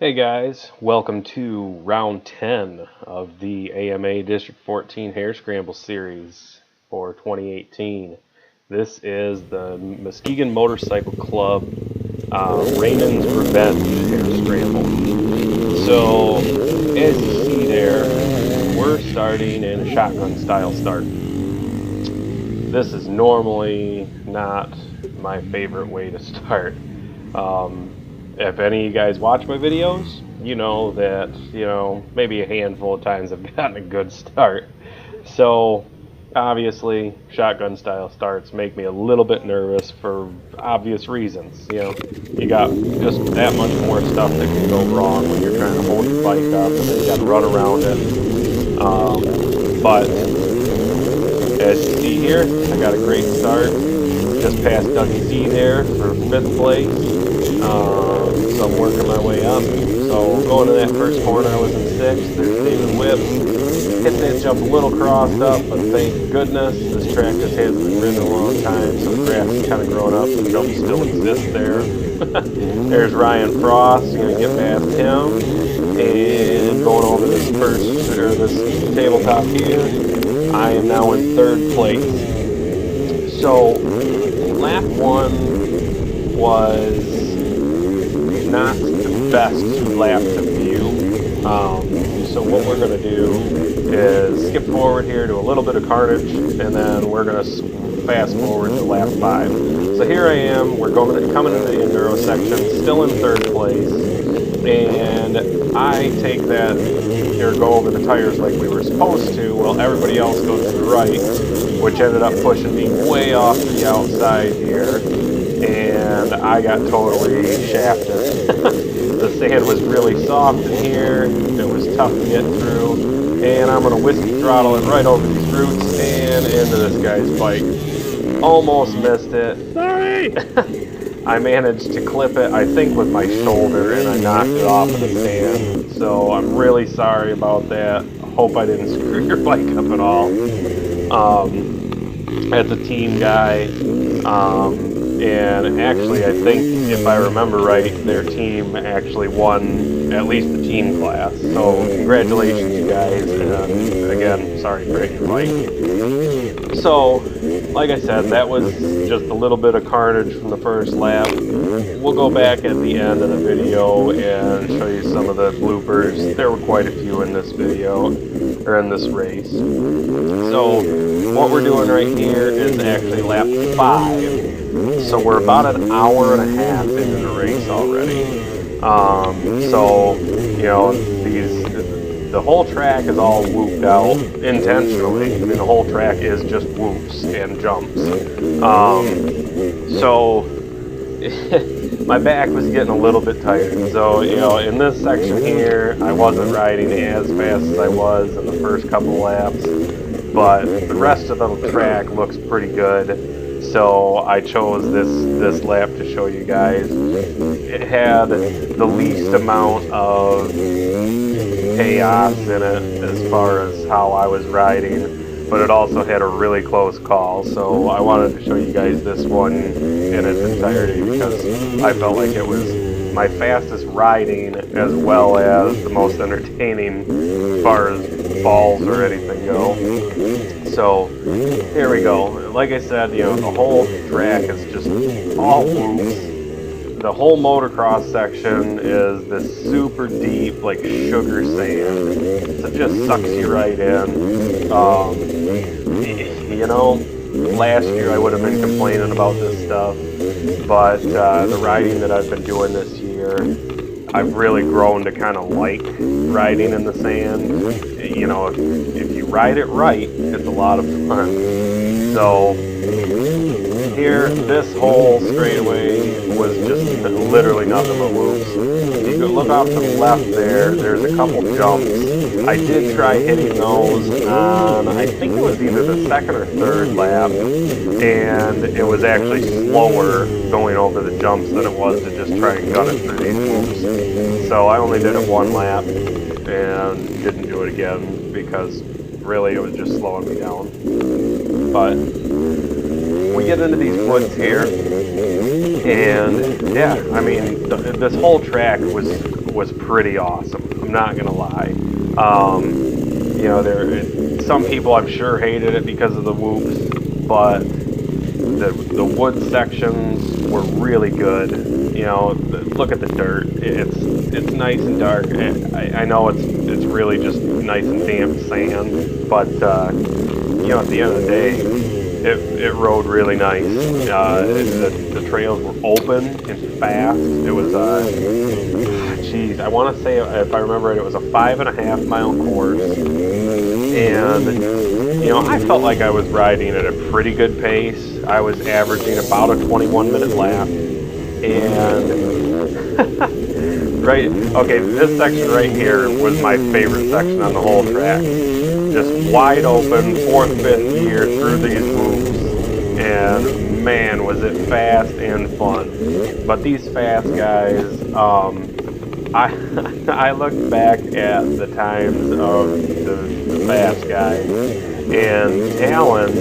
Hey guys, welcome to round 10 of the AMA District 14 Hare Scramble series for 2018. This is the Muskegon Motorcycle Club Raymond's Revenge Hare Scramble. So, as you see there, we're starting in a shotgun style start. This is normally not my favorite way to start. If any of you guys watch my videos, you know that, maybe a handful of times I've gotten a good start. So, obviously, shotgun style starts make me a little bit nervous for obvious reasons. You got just that much more stuff that can go wrong when you're trying to hold your bike up and then you got to run around it. But as you see here, I got a great start. Just passed Dougie Z there for 5th place. So I'm working my way up. So going to that first corner, I was in 6th. There's David Whip. Hit that jump a little crossed up, but thank goodness this track just hasn't been ridden in a long time, so the grass is kind of grown up. The jump still exists there. There's Ryan Frost. You're gonna get past him. And going over this this tabletop here, I am now in 3rd place. So lap 1 was not the best lap to view. So what we're going to do is skip forward here to a little bit of carnage, and then we're going to fast forward to lap 5. So here I am. We're coming into the enduro section, still in 3rd place, and I take that or go over the tires like we were supposed to, while everybody else goes to the right, which ended up pushing me way off to the outside here, and I got totally shafted. The sand was really soft in here, it was tough to get through, and I'm going to whiskey throttle it right over these roots and into this guy's bike. Almost missed it. Sorry! I managed to clip it, I think, with my shoulder, and I knocked it off in the sand. So I'm really sorry about that. Hope I didn't screw your bike up at all. As a team guy, and actually I think, if I remember right, their team actually won at least the team class. So congratulations, you guys, and again, sorry to break your bike. So, like I said, that was just a little bit of carnage from the first lap. We'll go back at the end of the video and show you some of the bloopers. There were quite a few in this video, or in this race. So, what we're doing right here is actually lap 5. So we're about an hour and a half into the race already. The whole track is all whooped out intentionally. I mean, the whole track is just whoops and jumps. So my back was getting a little bit tired. So, in this section here, I wasn't riding as fast as I was in the first couple laps, but the rest of the track looks pretty good. So I chose this lap to show you guys. It had the least amount of chaos in it as far as how I was riding, but it also had a really close call. So I wanted to show you guys this one in its entirety because I felt like it was my fastest riding as well as the most entertaining as far as falls or anything go. So here we go. Like I said, the whole track is just all whoops. The whole motocross section is this super deep, like sugar sand. So it just sucks you right in. Last year I would have been complaining about this stuff, but the riding that I've been doing this year, I've really grown to kind of like riding in the sand. If you ride it right, it's a lot of fun. So here, this whole straightaway was just literally nothing but whoops. You can look off to the left there, there's a couple jumps. I did try hitting those on, I think it was either the 2nd or 3rd lap, and it was actually slower going over the jumps than it was to just try and gun it through these whoops. So I only did it 1 lap and didn't do it again because really it was just slowing me down. But we get into these woods here, and yeah, I mean, this whole track was was pretty awesome. I'm not gonna lie. You know, some people I'm sure hated it because of the whoops, but the wood sections were really good. You know, look at the dirt. It's nice and dark. I know it's really just nice and damp sand, but you know, at the end of the day, it rode really nice. The trails were open and fast. It was geez, I want to say, if I remember it, it was a 5.5 mile course, and you know, I felt like I was riding at a pretty good pace. I was averaging about a 21-minute lap, and right, okay, this section right here was my favorite section on the whole track. Just wide open, 4th, 5th gear through these whoops, and man, was it fast and fun. But these fast guys, I looked back at the times of the fast guys, and Alan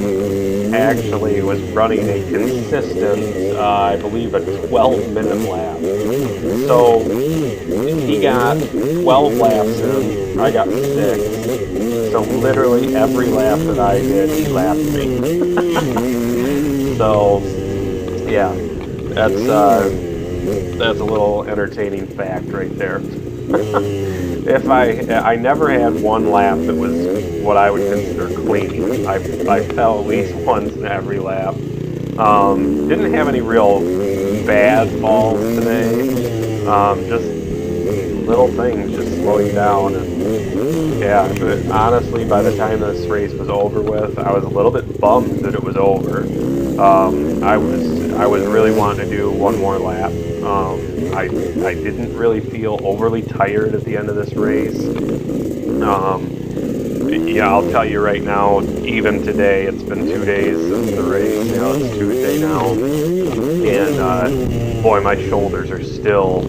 actually was running a consistent, I believe, a 12-minute lap. So he got 12 laps in, I got 6. So literally every lap that I did, he lapped me. So yeah, that's a little entertaining fact right there. If I never had one lap that was what I would consider clean. I fell at least once in every lap. Didn't have any real bad falls today. Just little things just slow you down. And yeah, but honestly, by the time this race was over with, I was a little bit bummed that it was over. I was really wanting to do one more lap. I didn't really feel overly tired at the end of this race. Yeah, I'll tell you right now, even today, it's been 2 days since the race. You know, it's Tuesday now, and boy, my shoulders are still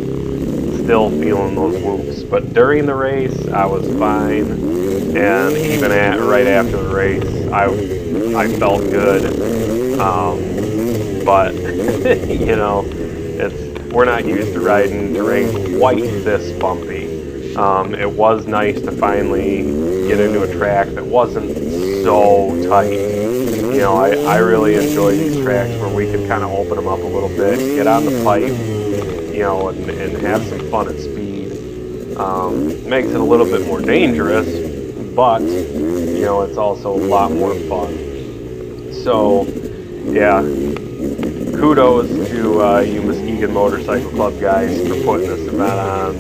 feeling those whoops. But during the race, I was fine, and even right after the race, I felt good. But you know, we're not used to riding terrain quite this bumpy. It was nice to finally get into a track that wasn't so tight. You know, I really enjoy these tracks where we can kind of open them up a little bit, get on the pipe, you know, and have some fun at speed. Makes it a little bit more dangerous, but, you know, it's also a lot more fun. So, yeah, kudos to you Muskegon Motorcycle Club guys for putting this event on.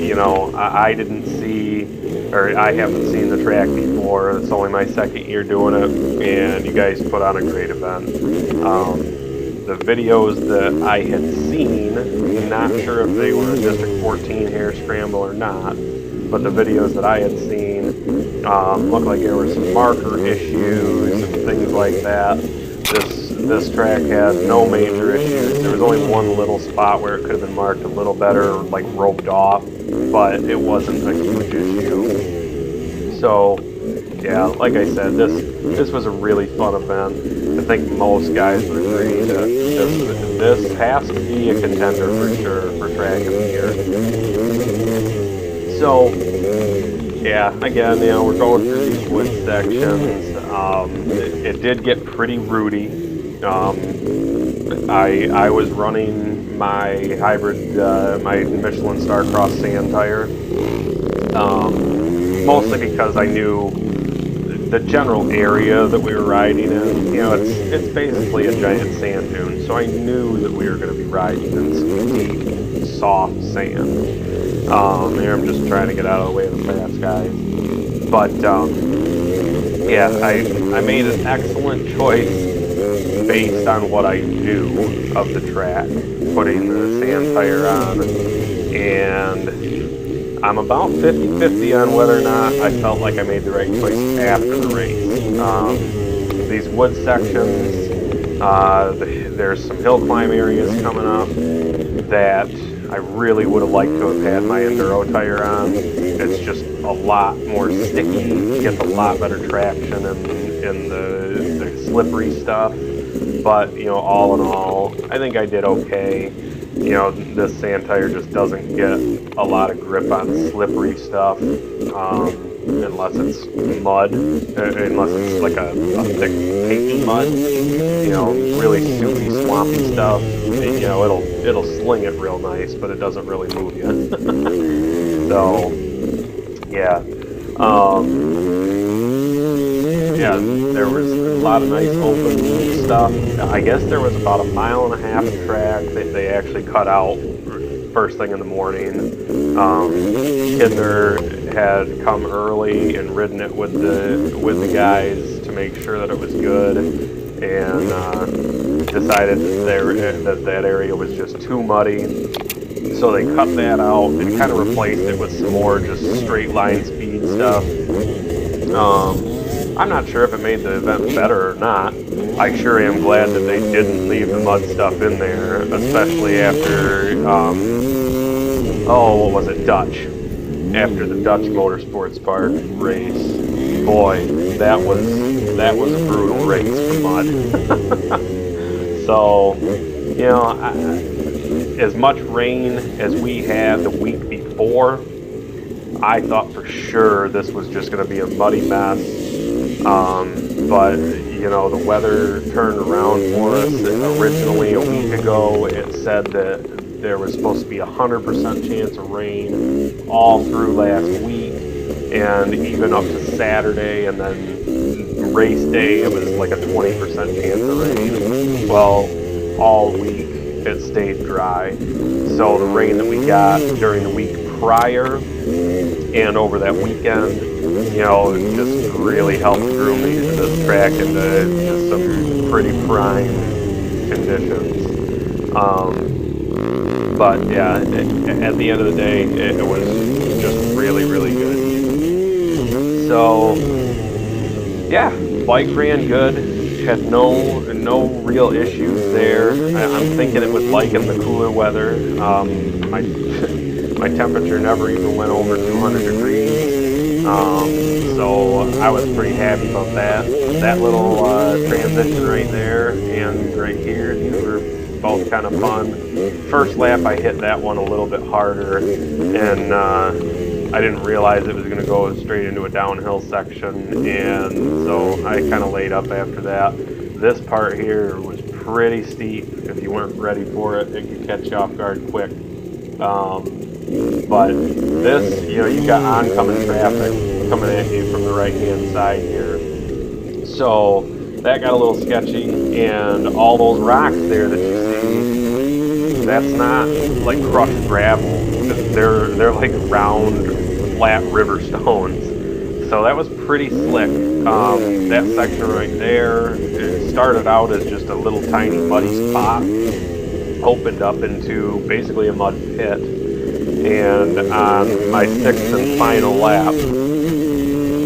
You know, I didn't see, or I haven't seen the track before. It's only my second year doing it, and you guys put on a great event. The videos that I had seen, I'm not sure if they were a District 14 hare scramble or not, but the videos that I had seen looked like there were some marker issues and things like that. This track had no major issues. There was only one little spot where it could have been marked a little better, like roped off, but it wasn't a huge issue. So, yeah, like I said, this was a really fun event. I think most guys would agree that this has to be a contender for sure for track of the year. So, yeah, again, you know, we're going through these wood sections. It did get pretty rooty. I was running my hybrid, my Michelin Starcross sand tire, mostly because I knew the general area that we were riding in. You know, it's basically a giant sand dune, so I knew that we were going to be riding in some deep, soft sand. Here I'm just trying to get out of the way of the fast guys, but yeah, I made an excellent choice based on what I knew of the track, putting the sand tire on, and I'm about 50-50 on whether or not I felt like I made the right choice after the race. These wood sections, there's some hill climb areas coming up that I really would have liked to have had my Enduro tire on. It's just a lot more sticky, gets a lot better traction in the slippery stuff. But, you know, all in all, I think I did okay. you know, this sand tire just doesn't get a lot of grip on slippery stuff, unless it's mud, unless it's like a thick cakey mud, you know, really soupy, swampy stuff. You know, it'll sling it real nice, but it doesn't really move you. So, yeah. Yeah, there was a lot of nice open stuff. I guess there was about 1.5 miles of track that they actually cut out first thing in the morning. Kidner had come early and ridden it with the guys to make sure that it was good, and decided that area was just too muddy. So they cut that out and kind of replaced it with some more just straight line speed stuff. I'm not sure if it made the event better or not. I sure am glad that they didn't leave the mud stuff in there, especially after, what was it, Dutch. After the Dutch Motorsports Park race. Boy, that was a brutal race for mud. So, you know, as much rain as we had the week before, I thought for sure this was just going to be a muddy mess. But, you know, the weather turned around for us. Originally, a week ago, it said that there was supposed to be 100% chance of rain all through last week, and even up to Saturday, and then race day, it was like a 20% chance of rain. Well, all week, it stayed dry. So the rain that we got during the week prior and over that weekend, you know, just really helped groom this track into just some pretty prime conditions. But yeah, at the end of the day, it was just really, really good. So yeah, bike ran good. Had no real issues there. I'm thinking it was liking the cooler weather. My temperature never even went over 200 degrees. So I was pretty happy about that. That little transition right there and right here, these were both kind of fun. First lap, I hit that one a little bit harder, and I didn't realize it was going to go straight into a downhill section, and so I kind of laid up after that. This part here was pretty steep. If you weren't ready for it, it could catch you off guard quick. But this, you know, you got oncoming traffic coming at you from the right-hand side here. So that got a little sketchy, and all those rocks there that you see, that's not like crushed gravel. They're like round, flat river stones. So that was pretty slick. That section right there, it started out as just a little tiny muddy spot, opened up into basically a mud pit. And on my 6th and final lap,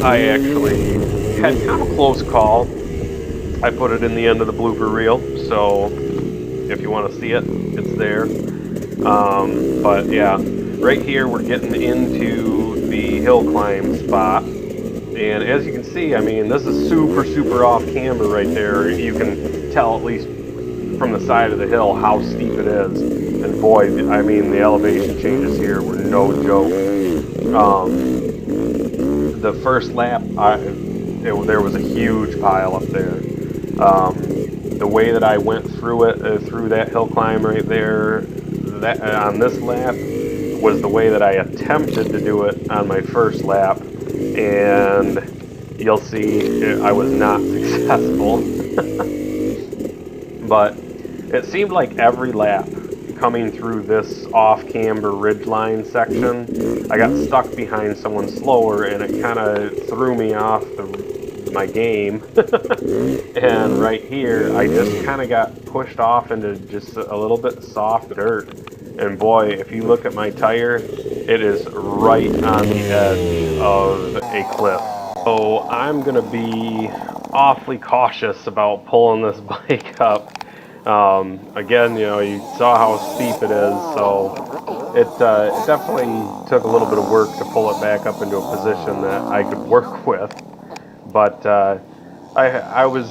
I actually had kind of a close call. I put it in the end of the blooper reel, so if you want to see it, it's there. But yeah, right here we're getting into the hill climb spot. And as you can see, I mean, this is super, super off camber right there. You can tell, at least from the side of the hill, how steep it is. And boy, I mean, the elevation changes here were no joke. The first lap, there was a huge pile up there. The way that I went through it, through that hill climb right there, that on this lap was the way that I attempted to do it on my first lap, and you'll see I was not successful. But it seemed like every lap coming through this off-camber ridgeline section, I got stuck behind someone slower, and it kind of threw me off my game. And right here, I just kind of got pushed off into just a little bit soft dirt. And boy, if you look at my tire, it is right on the edge of a cliff. So I'm going to be awfully cautious about pulling this bike up. Again, you know, you saw how steep it is, so it definitely took a little bit of work to pull it back up into a position that I could work with. But I was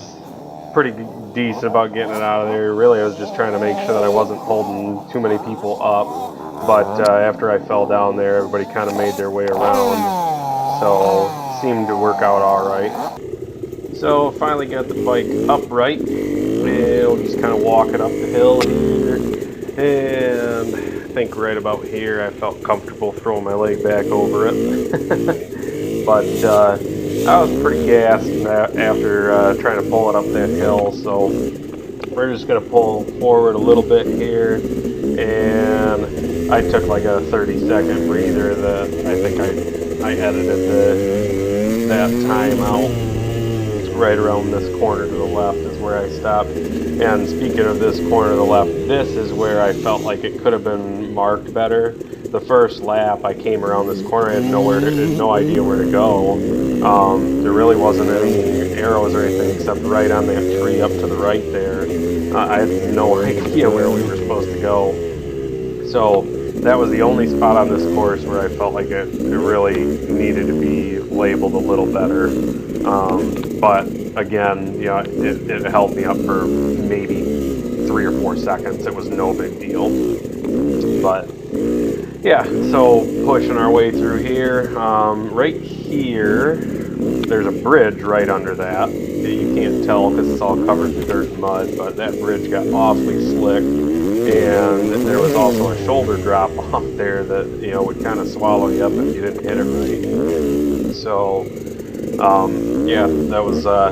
pretty decent about getting it out of there. Really, I was just trying to make sure that I wasn't holding too many people up. But after I fell down there, everybody kind of made their way around. So seemed to work out all right. So finally got the bike upright, and we'll just kind of walk it up the hill here. And I think right about here I felt comfortable throwing my leg back over it. But I was pretty gassed after trying to pull it up that hill, so we're just going to pull forward a little bit here. And I took like a 30-second breather that I think I edited that time out. Right around this corner to the left is where I stopped. And speaking of this corner to the left, this is where I felt like it could have been marked better. The first lap I came around this corner, I had no idea where to go. There really wasn't any arrows or anything except right on that tree up to the right there. I had no idea where we were supposed to go. So that was the only spot on this course where I felt like it really needed to be labeled a little better. But again, you know, it held me up for maybe 3 or 4 seconds. It was no big deal. But yeah, so pushing our way through here. Right here, there's a bridge right under that. You can't tell because it's all covered in dirt and mud, but that bridge got awfully slick. And there was also a shoulder drop off there that, you know, would kind of swallow you up if you didn't hit it right. So yeah, that was a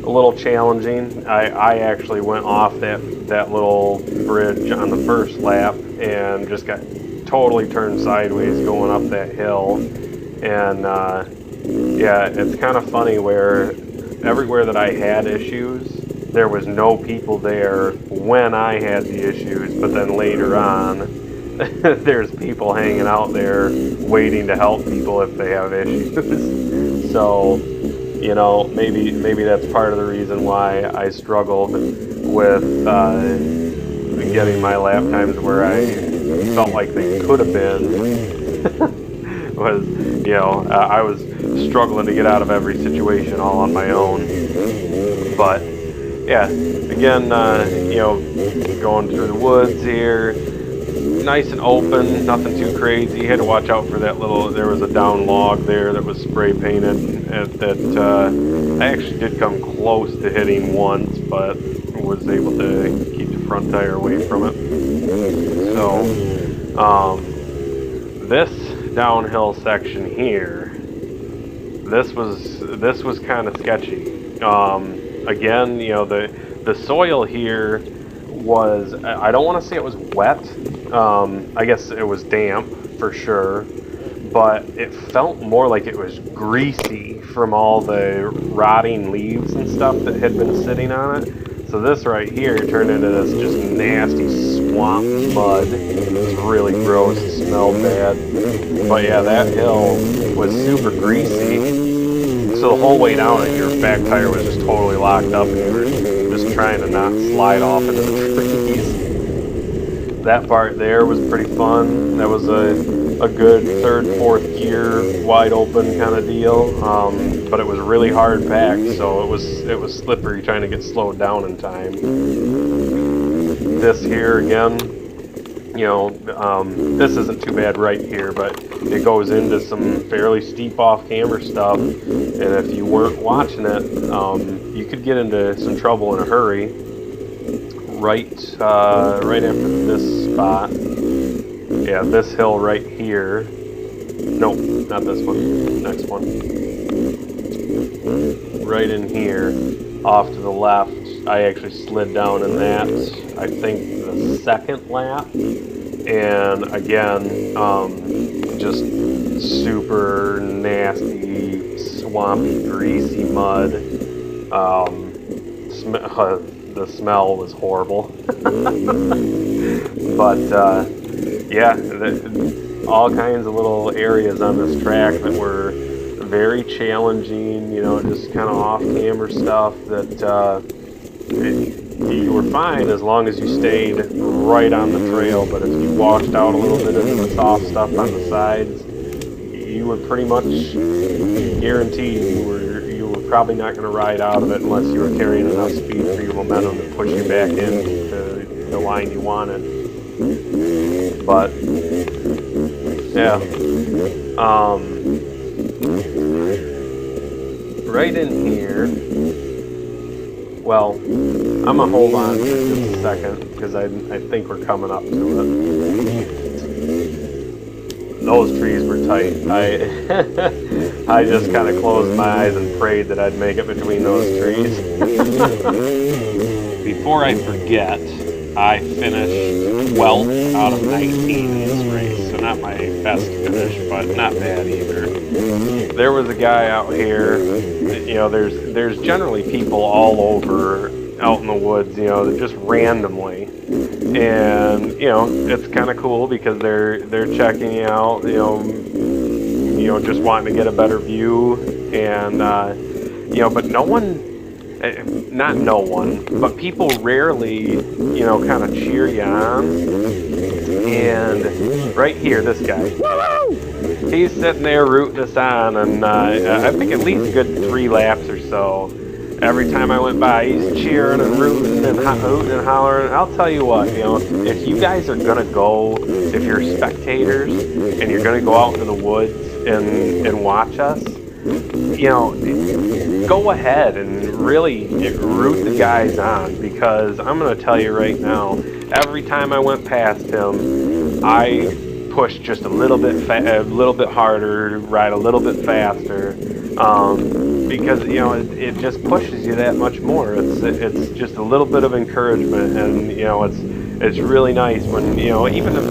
little challenging. I actually went off that little bridge on the first lap and just got totally turned sideways going up that hill. And yeah, it's kind of funny where everywhere that I had issues, there was no people there when I had the issues, but then later on, there's people hanging out there waiting to help people if they have issues. So, you know, maybe that's part of the reason why I struggled with getting my lap times where I felt like they could have been. Was, you know, I was struggling to get out of every situation all on my own. But yeah, again, you know, going through the woods here, nice and open, nothing too crazy. You had to watch out for that little, there was a down log there that was spray painted that I actually did come close to hitting once, but was able to keep the front tire away from it. So, this downhill section here, this was kind of sketchy. Again, you know, the soil here was, I don't want to say it was wet. I guess it was damp for sure, but it felt more like it was greasy from all the rotting leaves and stuff that had been sitting on it. So this right here turned into this just nasty swamp mud. It was really gross, it smelled bad. But yeah, that hill was super greasy. So the whole way down it, your back tire was just totally locked up and you were just trying to not slide off into the trees. That part there was pretty fun. That was a good third, fourth gear, wide open kind of deal. But it was really hard packed, so it was slippery trying to get slowed down in time. This here again, you know, this isn't too bad right here, but it goes into some fairly steep off-camera stuff, and if you weren't watching it, you could get into some trouble in a hurry. Right after this spot, yeah, this hill right here. Nope, not this one. Next one. Right in here, off to the left. I actually slid down in that, I think, the second lap. And again, just super nasty, swampy, greasy mud. The smell was horrible. But yeah, all kinds of little areas on this track that were very challenging, you know, just kind of off-camera stuff that you were fine as long as you stayed right on the trail, but if you washed out a little bit into the soft stuff on the sides, you were pretty much guaranteed you were probably not going to ride out of it unless you were carrying enough speed for your momentum to push you back into the line you wanted. But yeah, right in here. Well, I'm gonna hold on for just a second because I think we're coming up to it. Those trees were tight. I just kind of closed my eyes and prayed that I'd make it between those trees. Before I forget, I finished 12th out of 19 in this race, so not my best finish, but not bad either. There was a guy out here. You know, there's generally people all over out in the woods. You know, just randomly. And you know, it's kind of cool because they're checking you out. You know, just wanting to get a better view, and you know, but no one, not no one, but people rarely, you know, kind of cheer you on. And right here, this guy, he's sitting there rooting us on, and I think at least a good 3 laps or so. Every time I went by, he's cheering and rooting and hooting and hollering. I'll tell you what, you know, if you guys are gonna go, if you're spectators and you're gonna go out into the woods and watch us, you know, go ahead and really root the guys on, because I'm gonna tell you right now, every time I went past him, I pushed just a little bit harder, ride a little bit faster. Because you know it just pushes you that much more. It's just a little bit of encouragement, and you know it's really nice when, you know, even if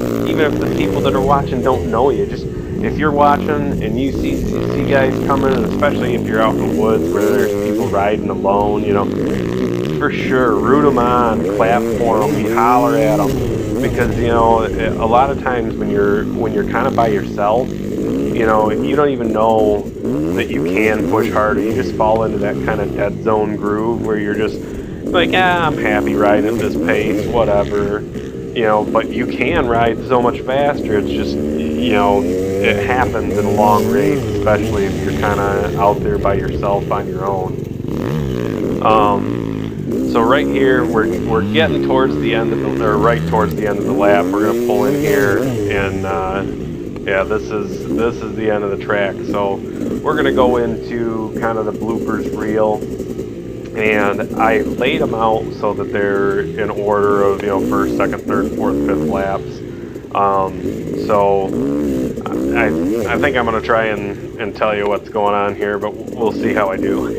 the people that are watching don't know you, just if you're watching and you see guys coming, and especially if you're out in the woods where there's people riding alone, you know, for sure root them on, clap for them, holler at them, because you know a lot of times when you're kind of by yourself, you know, you don't even know that you can push harder. You just fall into that kind of dead zone groove where you're just like, I'm happy riding at this pace, whatever, you know, but you can ride so much faster. It's just, you know, it happens in a long race, especially if you're kind of out there by yourself on your own. So right here, we're getting towards the end of right towards the end of the lap. We're gonna pull in here, and yeah, this is the end of the track. So we're gonna go into kind of the bloopers reel, and I laid them out so that they're in order of, you know, first, second, third, fourth, fifth laps. So I think I'm gonna try and tell you what's going on here, but we'll see how I do.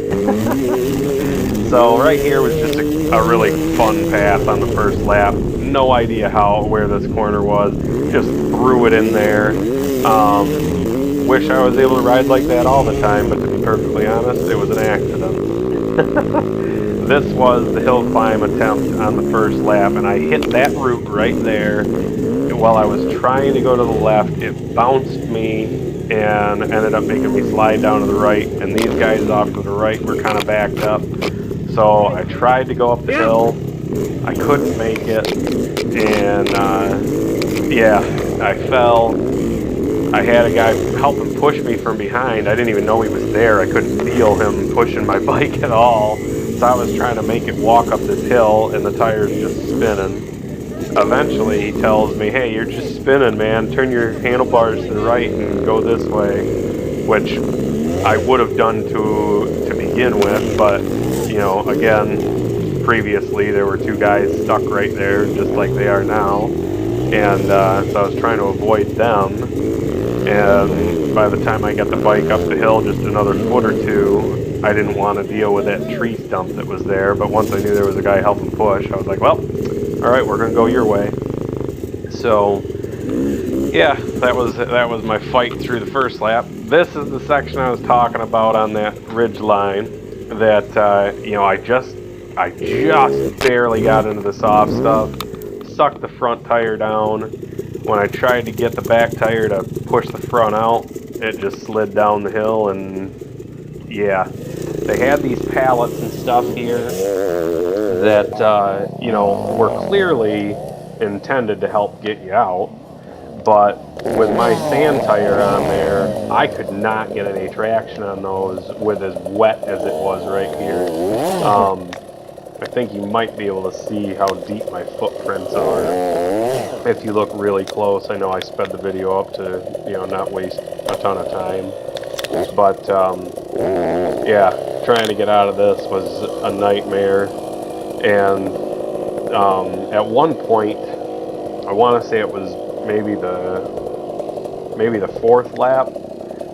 So right here was just a really fun path on the first lap. No idea where this corner was. Just threw it in there. Wish I was able to ride like that all the time, but to be perfectly honest, it was an accident. This was the hill climb attempt on the first lap, and I hit that root right there. While I was trying to go to the left, it bounced me and ended up making me slide down to the right, and these guys off to the right were kind of backed up. So I tried to go up the hill. I couldn't make it, and yeah, I fell. I had a guy helping push me from behind. I didn't even know he was there. I couldn't feel him pushing my bike at all. So I was trying to make it walk up this hill, and the tire's just spinning. Eventually, he tells me, hey, you're just spinning, man. Turn your handlebars to the right and go this way, which I would have done to begin with, but, you know, again, previously there were 2 guys stuck right there, just like they are now, and so I was trying to avoid them, and by the time I got the bike up the hill just another foot or 2, I didn't want to deal with that tree stump that was there, but once I knew there was a guy helping push, I was like, well, alright, we're going to go your way. So, yeah, that was my fight through the first lap. This is the section I was talking about on that ridge line that, you know, I just barely got into the soft stuff, sucked the front tire down. When I tried to get the back tire to push the front out, it just slid down the hill, and yeah, they had these pallets and stuff here that, you know, were clearly intended to help get you out, but with my sand tire on there, I could not get any traction on those with as wet as it was right here. I think you might be able to see how deep my footprints are if you look really close. I know I sped the video up to, not waste a ton of time. But, yeah, trying to get out of this was a nightmare. And at one point, I want to say it was maybe the fourth lap,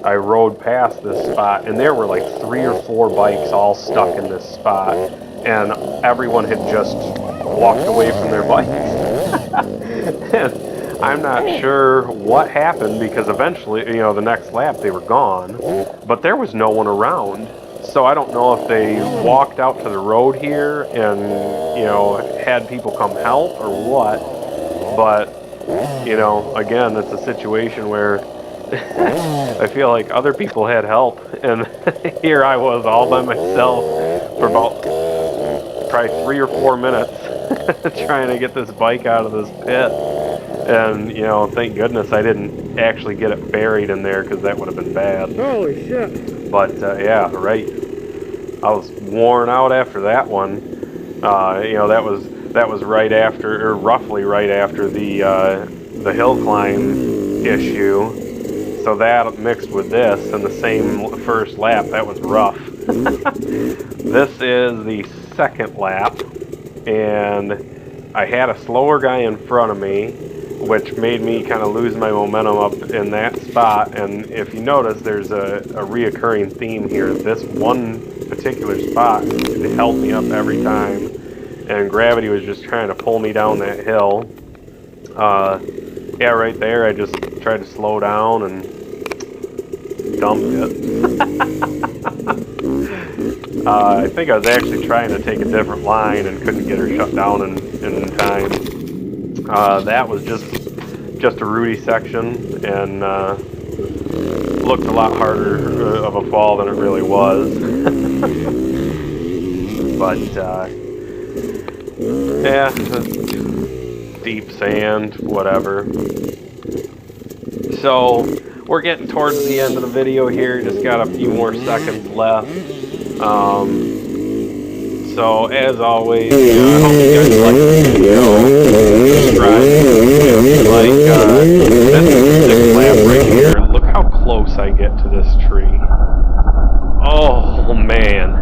I rode past this spot, and there were like 3 or 4 bikes all stuck in this spot, and everyone had just walked away from their bikes. And I'm not sure what happened, because eventually, the next lap they were gone, but there was no one around. So I don't know if they walked out to the road here and, had people come help or what, but, again, it's a situation where I feel like other people had help, and here I was all by myself for about probably 3 or 4 minutes trying to get this bike out of this pit. And, thank goodness I didn't actually get it buried in there, because that would have been bad. Holy shit. But, yeah, right. I was worn out after that one. That was right after, or roughly right after the hill climb issue. So that mixed with this and the same first lap, that was rough. This is the second lap, and I had a slower guy in front of me, which made me kind of lose my momentum up in that spot. And if you notice, there's a reoccurring theme here. This one particular spot, it held me up every time, and gravity was just trying to pull me down that hill. Yeah, right there, I just tried to slow down and dumped it. I think I was actually trying to take a different line and couldn't get her shut down in time. That was just a rooty section, and looked a lot harder of a fall than it really was. But yeah, deep sand, whatever. So we're getting towards the end of the video here. Just got a few more seconds left. So as always, I hope you guys like the video. Subscribe if you like. This is the 6th lap right here. Look how close I get to this tree. Oh man,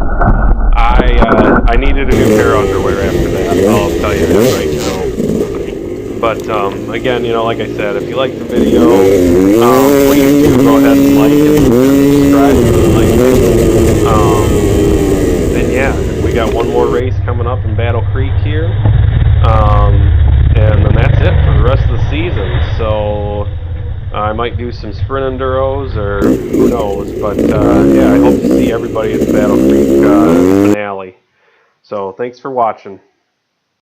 I needed a new pair of underwear after that. I'll tell you that right now. But again, like I said, if you like the video, please do go ahead and like it and subscribe if you like it. And yeah, we got one more race coming up in Battle Creek here, and then that's it for the rest of the season. So I might do some sprint enduros, or who knows. But yeah, I hope to see everybody at the Battle Creek finale. So thanks for watching.